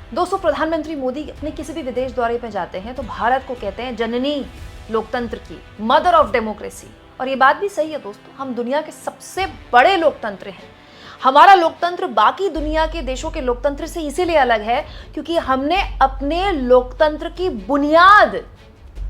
दोस्तों, प्रधानमंत्री मोदी अपने किसी भी विदेश दौरे पर जाते हैं तो भारत को कहते हैं जननी लोकतंत्र की, मदर ऑफ डेमोक्रेसी। और ये बात भी सही है दोस्तों, हम दुनिया के सबसे बड़े लोकतंत्र हैं। हमारा लोकतंत्र बाकी दुनिया के देशों के लोकतंत्र से इसीलिए अलग है क्योंकि हमने अपने लोकतंत्र की बुनियाद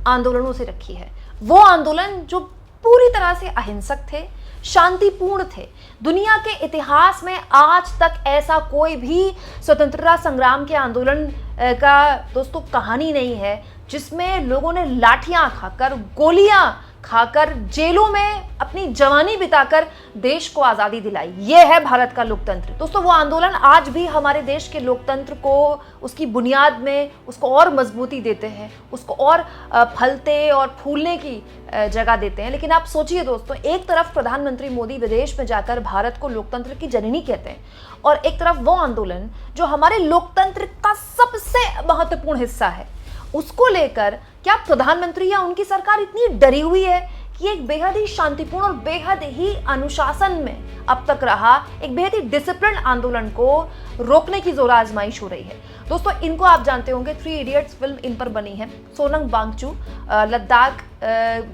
आंदोलनों से रखी है। वो आंदोलन जो पूरी तरह से अहिंसक थे, शांतिपूर्ण थे। दुनिया के इतिहास में आज तक ऐसा कोई भी स्वतंत्रता संग्राम के आंदोलन का दोस्तों कहानी नहीं है जिसमें लोगों ने लाठियां खाकर, गोलियां खाकर, जेलों में अपनी जवानी बिताकर देश को आज़ादी दिलाई। ये है भारत का लोकतंत्र। दोस्तों, वो आंदोलन आज भी हमारे देश के लोकतंत्र को उसकी बुनियाद में उसको और मजबूती देते हैं, उसको और फलते और फूलने की जगह देते हैं। लेकिन आप सोचिए दोस्तों, एक तरफ प्रधानमंत्री मोदी विदेश में जाकर भारत को लोकतंत्र की जननी कहते हैं और एक तरफ वो आंदोलन जो हमारे लोकतंत्र का सबसे महत्वपूर्ण हिस्सा है, उसको लेकर क्या प्रधानमंत्री या उनकी सरकार इतनी डरी हुई है कि एक बेहद ही शांतिपूर्ण और बेहद ही अनुशासन में अब तक रहा एक बेहद ही डिसिप्लिन आंदोलन को रोकने की जोर आजमाइश हो रही है। दोस्तों, इनको आप जानते होंगे, 3 इडियट्स फिल्म इन पर बनी है। सोनम वांगचुक लद्दाख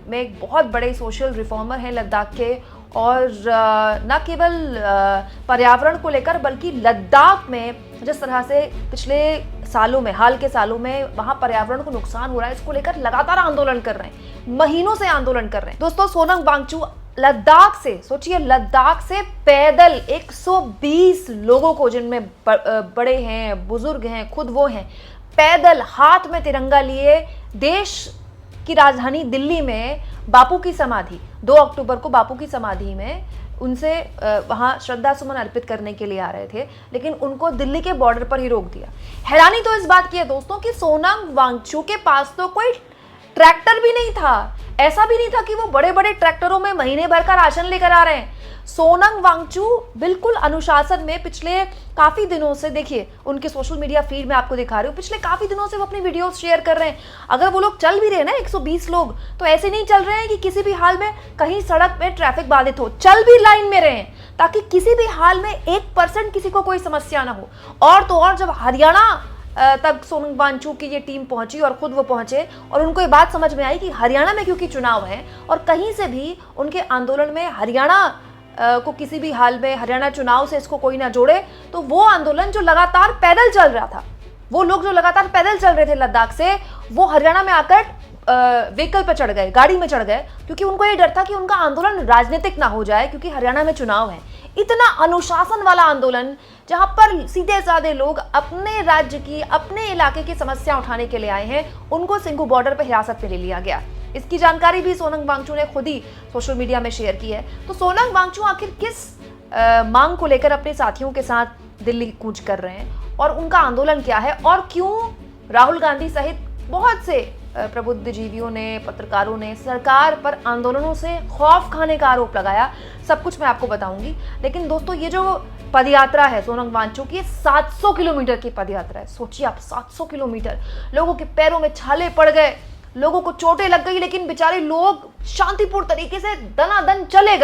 में एक बहुत बड़े सोशल रिफॉर्मर हैं लद्दाख के, और न केवल पर्यावरण को लेकर बल्कि लद्दाख में जिस तरह से पिछले सालों में, हाल के सालों में वहां पर्यावरण को नुकसान हो रहा है, इसको लेकर लगातार आंदोलन कर रहे हैं, महीनों से आंदोलन कर रहे हैं। दोस्तों, सोनम वांगचुक लद्दाख से, सोचिए, लद्दाख से पैदल 120 लोगों को, जिनमें बड़े हैं, बुजुर्ग हैं, खुद वो हैं, पैदल हाथ में तिरंगा लिए देश की राजधानी दिल्ली में बापू की समाधि, 2 अक्टूबर को बापू की समाधि में उनसे वहां श्रद्धा सुमन अर्पित करने के लिए आ रहे थे, लेकिन उनको दिल्ली के बॉर्डर पर ही रोक दिया। हैरानी तो इस बात की है दोस्तों कि सोनम वांगचुक के पास तो कोई ट्रैक्टर भी नहीं था। ऐसा भी नहीं था कि वो बड़े बड़े ट्रैक्टरों में महीने भर का राशन लेकर आ रहे हैं। सोनम वांगचुक बिल्कुल अनुशासन में पिछले काफी दिनों से, देखिए उनके सोशल मीडिया फीड में आपको दिखा रही हूँ, पिछले काफी दिनों से वो अपनी वीडियोस शेयर कर रहे हैं। अगर वो लोग चल भी रहे हैं ना 120 लोग, तो ऐसे नहीं चल रहे हैं कि किसी भी हाल में कहीं सड़क पे ट्रैफिक बाधित हो, चल भी लाइन में रहे हैं ताकि किसी भी हाल में 1% किसी को कोई समस्या ना हो। और तो और जब हरियाणा तक सोनम वांगचुक की ये टीम पहुंची और खुद वो पहुंचे और उनको ये बात समझ में आई कि हरियाणा में क्योंकि चुनाव है और कहीं से भी उनके आंदोलन में हरियाणा को किसी भी हाल में, हरियाणा चुनाव से इसको कोई ना जोड़े, तो वो आंदोलन जो लगातार पैदल चल रहा था, वो लोग जो लगातार पैदल चल रहे थे लद्दाख से, वो हरियाणा में आकर व्हीकल पर चढ़ गए, गाड़ी में चढ़ गए, क्योंकि उनको ये डर था कि उनका आंदोलन राजनीतिक ना हो जाए क्योंकि हरियाणा में चुनाव है। इतना अनुशासन वाला आंदोलन जहां पर सीधे साधे लोग अपने राज्य की, अपने इलाके की समस्या उठाने के लिए आए हैं, उनको सिंघू बॉर्डर पर हिरासत में ले लिया गया। इसकी जानकारी भी सोनम वांगचुक ने खुद ही सोशल मीडिया में शेयर की है। तो सोनम वांगचुक आखिर किस मांग को लेकर अपने साथियों के साथ दिल्ली कूच कर रहे हैं और उनका आंदोलन क्या है, और क्यों राहुल गांधी सहित बहुत से प्रबुद्धजीवियों ने, पत्रकारों ने सरकार पर आंदोलनों से खौफ खाने का आरोप लगाया, सब कुछ मैं आपको बताऊंगी। लेकिन दोस्तों, ये जो पदयात्रा है सोनम वांगचुक की, 700 किलोमीटर की पदयात्रा है। सोचिए आप, 700 किलोमीटर, लोगों के पैरों में छाले पड़ गए, लोगों को चोटें लग गई, लेकिन बेचारे लोग शांतिपूर्ण तरीके से दनादन चले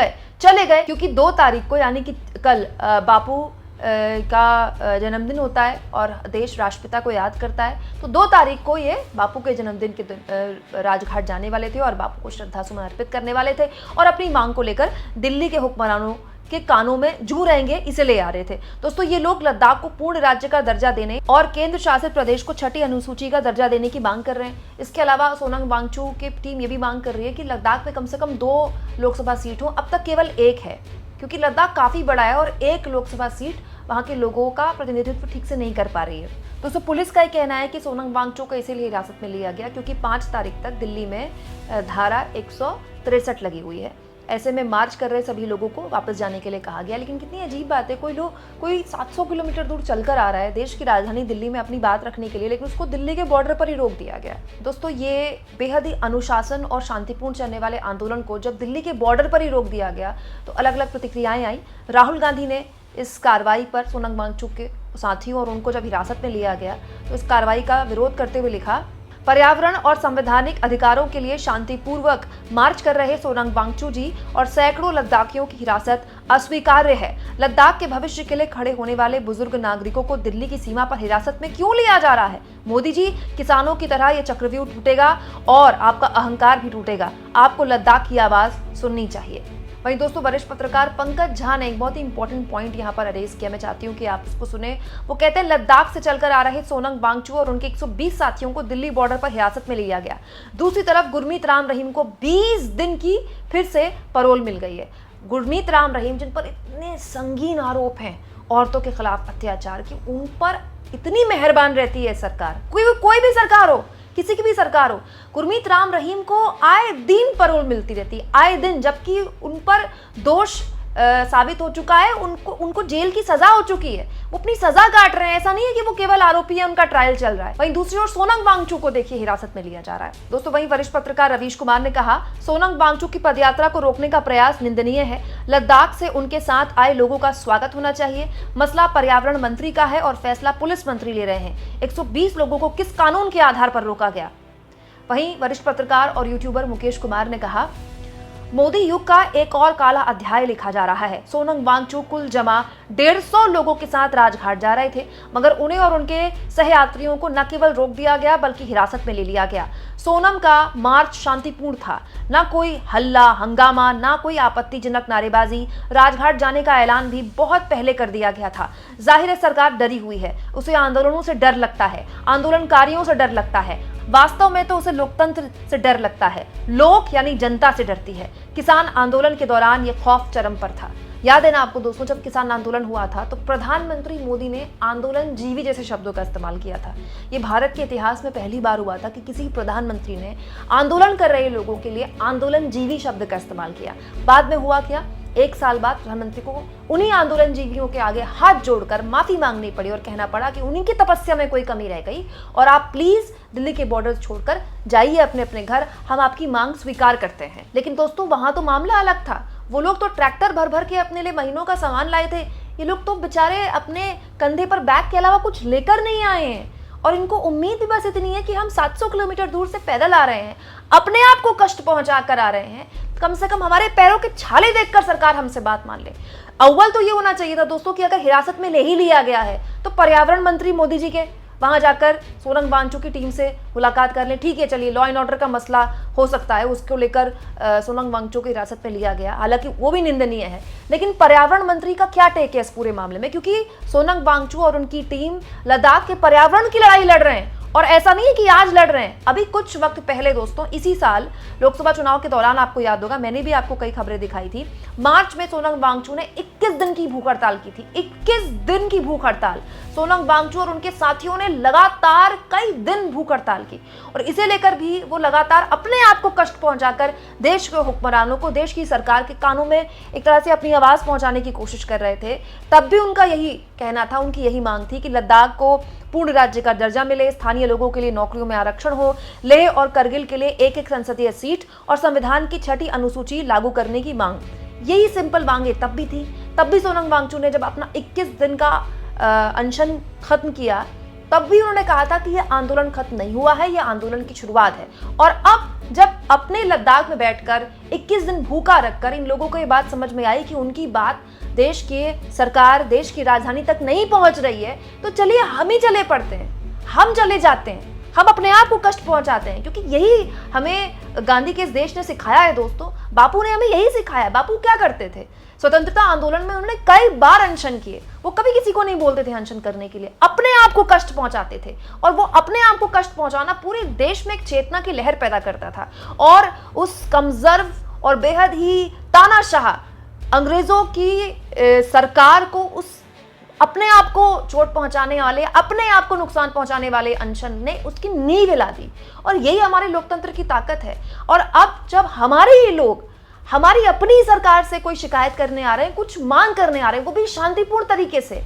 गए क्योंकि 2 तारीख को, यानी कि कल, बापू का जन्मदिन होता है और देश राष्ट्रपिता को याद करता है। तो 2 तारीख को ये बापू के जन्मदिन के दिन राजघाट जाने वाले थे और बापू को श्रद्धासुमन अर्पित करने वाले थे और अपनी मांग को लेकर दिल्ली के हुक्मरानों के कानों में जू रहेंगे, इसे ले आ रहे थे। दोस्तों, ये लोग लद्दाख को पूर्ण राज्य का दर्जा देने और केंद्र शासित प्रदेश को 6ठी अनुसूची का दर्जा देने की मांग कर रहे हैं। इसके अलावा सोनम वांगचुक की टीम ये भी मांग कर रही है कि लद्दाख में कम से कम 2 लोकसभा सीट हो। अब तक केवल 1 है क्योंकि लद्दाख काफी बड़ा है और 1 लोकसभा सीट वहां के लोगों का प्रतिनिधित्व ठीक से नहीं कर पा रही है। दोस्तों, पुलिस का ये कहना है कि सोनम वांगचुक को इसीलिए हिरासत में लिया गया क्योंकि 5 तारीख तक दिल्ली में धारा 163 लगी हुई है। ऐसे में मार्च कर रहे सभी लोगों को वापस जाने के लिए कहा गया। लेकिन कितनी अजीब बात है, कोई 700 किलोमीटर दूर चलकर आ रहा है देश की राजधानी दिल्ली में अपनी बात रखने के लिए, लेकिन उसको दिल्ली के बॉर्डर पर ही रोक दिया गया। दोस्तों, ये बेहद ही अनुशासन और शांतिपूर्ण चलने वाले आंदोलन को जब दिल्ली के बॉर्डर पर ही रोक दिया गया तो अलग अलग प्रतिक्रियाएं आई। राहुल गांधी ने इस कार्रवाई पर सोनम वांगचुक के साथियों और उनको जब हिरासत में लिया गया तो इस कार्रवाई का विरोध करते हुए लिखा, पर्यावरण और संवैधानिक अधिकारों के लिए शांतिपूर्वक मार्च कर रहे सोनम वांगचुक जी और सैकड़ों लद्दाखियों की हिरासत अस्वीकार्य है। लद्दाख के भविष्य के लिए खड़े होने वाले बुजुर्ग नागरिकों को दिल्ली की सीमा पर हिरासत में क्यों लिया जा रहा है? मोदी जी, किसानों की तरह ये चक्रव्यूह टूटेगा और आपका अहंकार भी टूटेगा। आपको लद्दाख की आवाज सुननी चाहिए। वहीं दोस्तों, वरिष्ठ पत्रकार पंकज झा ने एक बहुत ही इंपॉर्टेंट पॉइंट यहाँ पर अरेज किया। मैं चाहती हूँ कि आप इसको सुने। वो कहते हैं, लद्दाख से चलकर आ रहे सोनम वांगचुक और उनके 120 साथियों को दिल्ली बॉर्डर पर हिरासत में लिया गया। दूसरी तरफ गुरमीत राम रहीम को 20 दिन की फिर से पैरोल मिल गई है। गुरमीत राम रहीम, जिन पर इतने संगीन आरोप हैं औरतों के खिलाफ अत्याचार की, उन पर इतनी मेहरबान रहती है सरकार, कोई भी सरकार हो, किसी की भी सरकार हो। गुरमीत राम रहीम को आए दिन पैरोल मिलती रहती है, आए दिन, जबकि उन पर दोष साबित हो चुका है, उनको जेल की सजा हो चुकी है। वो अपनी सजा काट रहे हैं। ऐसा नहीं है कि वो केवल आरोपी है, उनका ट्रायल चल रहा है। वहीं दूसरी ओर सोनम वांगचुक को देखिए हिरासत में लिया जा रहा है। दोस्तों, वहीं वरिष्ठ पत्रकार रवीश कुमार ने कहा, सोनम वांगचुक की पदयात्रा को रोकने का प्रयास निंदनीय है। लद्दाख से उनके साथ आए लोगों का स्वागत होना चाहिए। मसला पर्यावरण मंत्री का है और फैसला पुलिस मंत्री ले रहे हैं। 120 लोगों को किस कानून के आधार पर रोका गया? वहीं वरिष्ठ पत्रकार और यूट्यूबर मुकेश कुमार ने कहा, मोदी युग का एक और काला अध्याय लिखा जा रहा है। सोनम वांगचुक कुल जमा 150 लोगों के साथ राजघाट जा रहे थे, मगर उन्हें और उनके सहयात्रियों को न केवल रोक दिया गया बल्कि हिरासत में ले लिया गया। सोनम का मार्च शांतिपूर्ण था, ना कोई हल्ला हंगामा, ना कोई आपत्तिजनक नारेबाजी। राजघाट जाने का ऐलान भी बहुत पहले कर दिया गया था। जाहिर है सरकार डरी हुई है, उसे आंदोलनों से डर लगता है, आंदोलनकारियों से डर लगता है। वास्तव में तो उसे लोकतंत्र से डर लगता है। लोक यानी जनता से डरती है। किसान आंदोलन के दौरान यह खौफ चरम पर था। याद है ना आपको दोस्तों, जब किसान आंदोलन हुआ था तो प्रधानमंत्री मोदी ने आंदोलन जीवी जैसे शब्दों का इस्तेमाल किया था। ये भारत के इतिहास में पहली बार हुआ था कि किसी प्रधानमंत्री ने आंदोलन कर रहे लोगों के लिए आंदोलन जीवी शब्द का इस्तेमाल किया। बाद में हुआ क्या, 1 साल बाद प्रधानमंत्री को उन्हीं आंदोलन जीवियों के आगे हाथ जोड़कर माफी मांगनी पड़ी और कहना पड़ा कि उन्हीं की तपस्या में कोई कमी रह गई और आप प्लीज दिल्ली के बॉर्डर छोड़कर जाइए अपने अपने घर, हम आपकी मांग स्वीकार करते हैं। लेकिन दोस्तों, वहां तो मामला अलग था। वो लोग तो ट्रैक्टर भर भर के अपने लिए महीनों का सामान लाए थे। ये लोग तो बेचारे अपने कंधे पर बैग के अलावा कुछ लेकर नहीं आए हैं और इनको उम्मीद भी बस इतनी है कि हम 700 किलोमीटर दूर से पैदल आ रहे हैं, अपने आप को कष्ट पहुंचा कर आ रहे हैं, कम से कम हमारे पैरों के छाले देखकर सरकार हमसे बात मान ले। अव्वल तो ये होना चाहिए था दोस्तों कि अगर हिरासत में ले ही लिया गया है तो पर्यावरण मंत्री मोदी जी के वहां जाकर सोनम वांगचुक की टीम से मुलाकात कर लें। ठीक है, चलिए, लॉ एंड ऑर्डर का मसला हो सकता है, उसको लेकर सोनम वांगचुक की हिरासत में लिया गया, हालांकि वो भी निंदनीय है। लेकिन पर्यावरण मंत्री का क्या टेक है इस पूरे मामले में? क्योंकि सोनम वांगचुक और उनकी टीम लद्दाख के पर्यावरण की लड़ाई लड़ रहे हैं और ऐसा नहीं है कि आज लड़ रहे हैं। अभी कुछ वक्त पहले दोस्तों, इसी साल लोकसभा चुनाव के दौरान आपको याद होगा, मैंने भी आपको कई खबरें दिखाई थी। मार्च में सोनम वांगचुक ने 21 दिन की भूख हड़ताल की थी। 21 दिन की भूख हड़ताल। सोनम वांगचुक और उनके साथियों ने लगातार कई दिन भूख हड़ताल की और इसे लेकर भी वो लगातार अपने आप को कष्ट पहुंचाकर देश के हुक्मरानों को, देश की सरकार के कानों में एक तरह से अपनी आवाज पहुंचाने की कोशिश कर रहे थे। तब भी उनका यही कहना था, उनकी यही मांग थी कि लद्दाख को पूर्ण राज्य का दर्जा मिले, स्थानीय लोगों के लिए नौकरियों में आरक्षण हो, लेह और करगिल के लिए एक संसदीय सीट और संविधान की 6ठी अनुसूची लागू करने की मांग। यही सिंपल मांगे तब भी थी। तब भी सोनम वांगचुक ने जब अपना 21 दिन का अनशन खत्म किया, तब भी उन्होंने कहा था कि यह आंदोलन खत्म नहीं हुआ है, यह आंदोलन की शुरुआत है। और अब जब अपने लद्दाख में बैठकर 21 दिन भूखा रखकर इन लोगों को ये बात समझ में आई कि उनकी बात देश की सरकार, देश की राजधानी तक नहीं पहुंच रही है, तो चलिए हम ही चले पड़ते हैं, हम चले जाते हैं, हम अपने आप को कष्ट पहुंचाते हैं। क्योंकि यही हमें गांधी के इस देश ने सिखाया है दोस्तों, बापू ने हमें यही सिखाया। बापू क्या करते थे? स्वतंत्रता आंदोलन में उन्होंने कई बार अनशन किए। वो कभी किसी को नहीं बोलते थे अनशन करने के लिए, अपने आप को कष्ट पहुंचाते थे और वो अपने आप को कष्ट पहुंचाना पूरे देश में एक चेतना की लहर पैदा करता था। और उस कमजोर और बेहद ही तानाशाह अंग्रेजों की सरकार को उस अपने आप को चोट पहुंचाने वाले, अपने आप को नुकसान पहुंचाने वाले अनशन ने उसकी नींव हिला दी। और यही हमारे लोकतंत्र की ताकत है। और अब जब हमारे ही लोग हमारी अपनी सरकार से कोई शिकायत करने आ रहे हैं, कुछ मांग करने आ रहे हैं, वो भी शांतिपूर्ण तरीके से,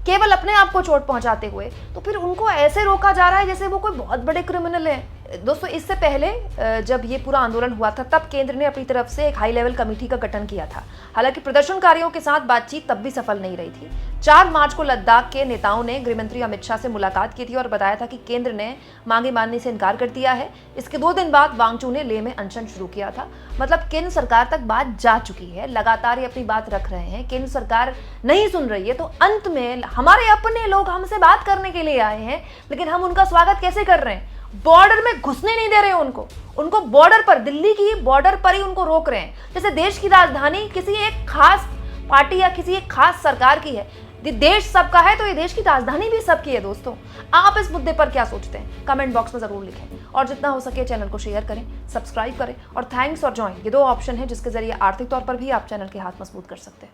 केवल अपने आप को चोट पहुंचाते हुए, तो फिर उनको ऐसे रोका जा रहा है जैसे वो कोई बहुत बड़े क्रिमिनल है। दोस्तों इससे पहले जब ये पूरा आंदोलन हुआ था तब केंद्र ने अपनी तरफ से एक हाई लेवल कमेटी का गठन किया था। हालांकि प्रदर्शनकारियों के साथ बातचीत तब भी सफल नहीं रही थी। 4 मार्च को लद्दाख के नेताओं ने गृहमंत्री अमित शाह से मुलाकात की थी और बताया था कि केंद्र ने मांगे मानने से इनकार कर दिया है। इसके 2 दिन बाद वांगचू ने लेह में अनशन शुरू किया था। मतलब केंद्र सरकार तक बात जा चुकी है, लगातार ये अपनी बात रख रहे हैं, केंद्र सरकार नहीं सुन रही है। तो अंत में हमारे अपने लोग हमसे बात करने के लिए आए हैं, लेकिन हम उनका स्वागत कैसे कर रहे हैं? बॉर्डर में घुसने नहीं दे रहे हैं उनको बॉर्डर पर, दिल्ली की बॉर्डर पर ही उनको रोक रहे हैं। जैसे देश की राजधानी किसी एक खास पार्टी या किसी एक खास सरकार की है। देश सबका है तो ये देश की राजधानी भी सबकी है। दोस्तों आप इस मुद्दे पर क्या सोचते हैं? कमेंट बॉक्स में जरूर लिखें और जितना हो सके चैनल को शेयर करें, सब्सक्राइब करें और थैंक्स और ज्वाइन, ये 2 ऑप्शन है जिसके जरिए आर्थिक तौर पर भी आप चैनल के हाथ मजबूत कर सकते हैं।